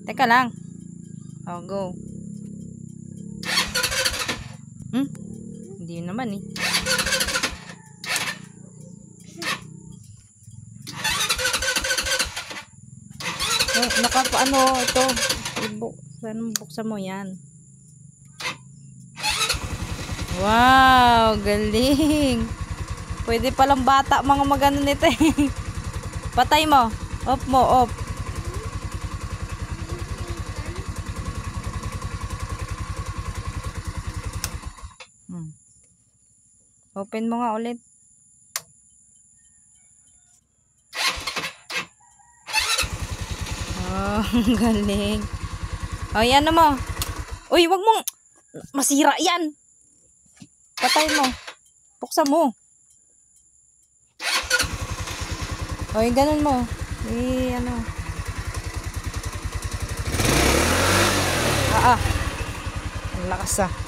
Teka lang. Oh, go. Hindi naman eh. Nakapaano ito? Buksan mo yan. Wow, galing. Pwede palang bata mga magano nito eh. Patay mo. Off mo, off. Open mo nga ulit. Oh, galing. Oh, yan mo. Uy, wag mong masira yan. Patay mo. Buksan mo. Oy, ganun mo. Ano. Ang lakas ah.